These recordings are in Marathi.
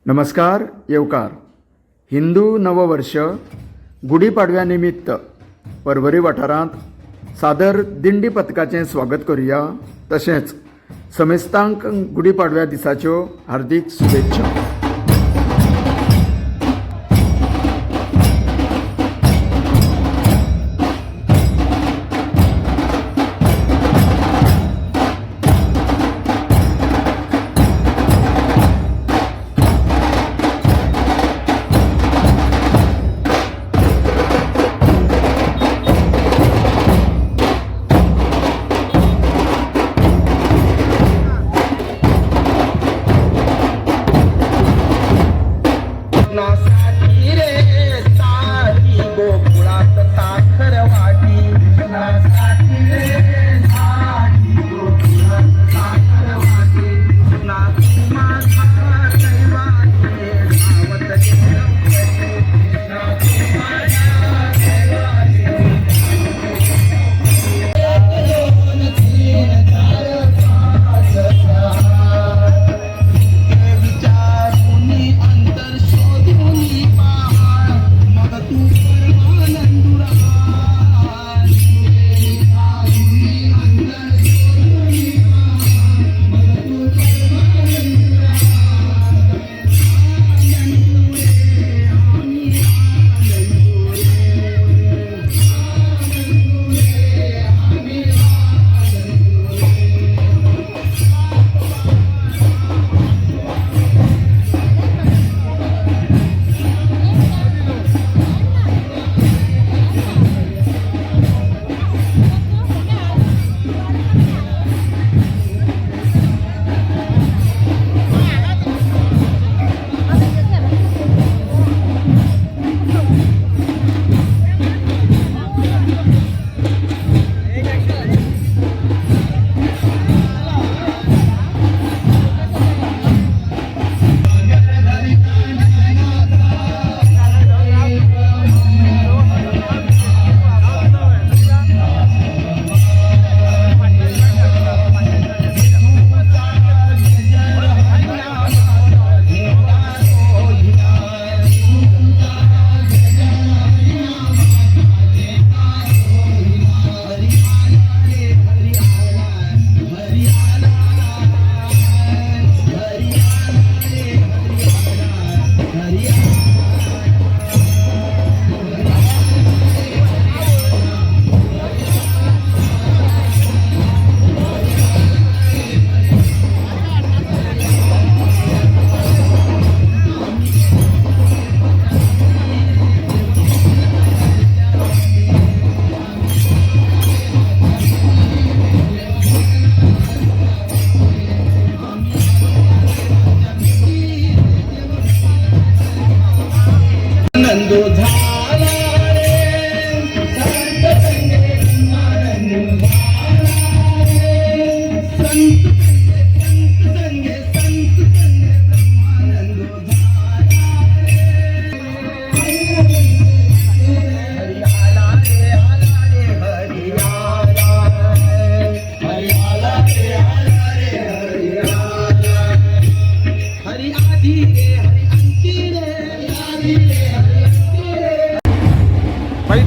नमस्कार येवकार. हिंदू नववर्ष गुढीपाडव्यानिमित्त परवरी वाठारांत सादर दिंडी पथकाचें स्वागत करूया. तशेंच समेस्तांक गुढीपाडव्या दिसाच्यो हार्दिक शुभेच्छा.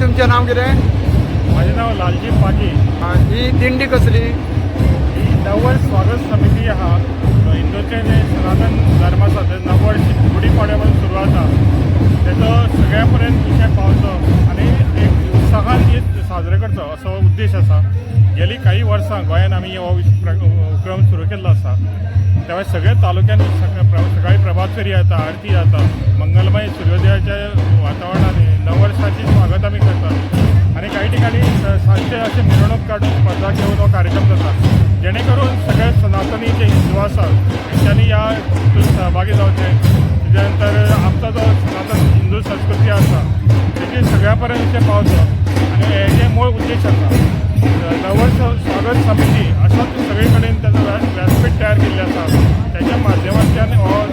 तुमचें नाव कितें? माझे नाव लालजी पागी. ही दिंडी कसली? ही नव्वद स्वागत समिती आहा हिंदूचे जे सनातन धर्म आसा ते नव्वद गुढीपाडव्या पासून सुरू जाता तेजो सगळ्या पर्यंत विशय पावचो आनी एक उत्साहान साजरे करचो असो उद्देश आसा. गेली काही वर्सां गोंयांत आमी हो उपक्रम सुरू केल्लो आसा. त्यावेळी सगळ्या तालुक्यांनी सकाळी प्रभात फेरी जाता, आरती जाता, मंगलमय सूर्योदयाच्या वातावरणात नववर्षाची स्वागत आमी करतात आणि काही ठिकाणी सांजचे असे मिरवणूक काढून स्पर्धा घेऊन हो कार्यक्रम जातात जेणेकरून सगळे सनातनी जे हिंदू आसात त्यांनी या सहभागी जावचे. त्याच्यानंतर आमचा जो सनातन हिंदू संस्कृती आसा त्याची सगळ्यापर्यंत पावचो आणि हे जे मूळ उद्देश आसा नववर्ष स्वागत समिती असाच सगळे कडेन त्याचं व्यासपीठ तयार केल्लें आसा. त्याच्या माध्यमांतल्यान हो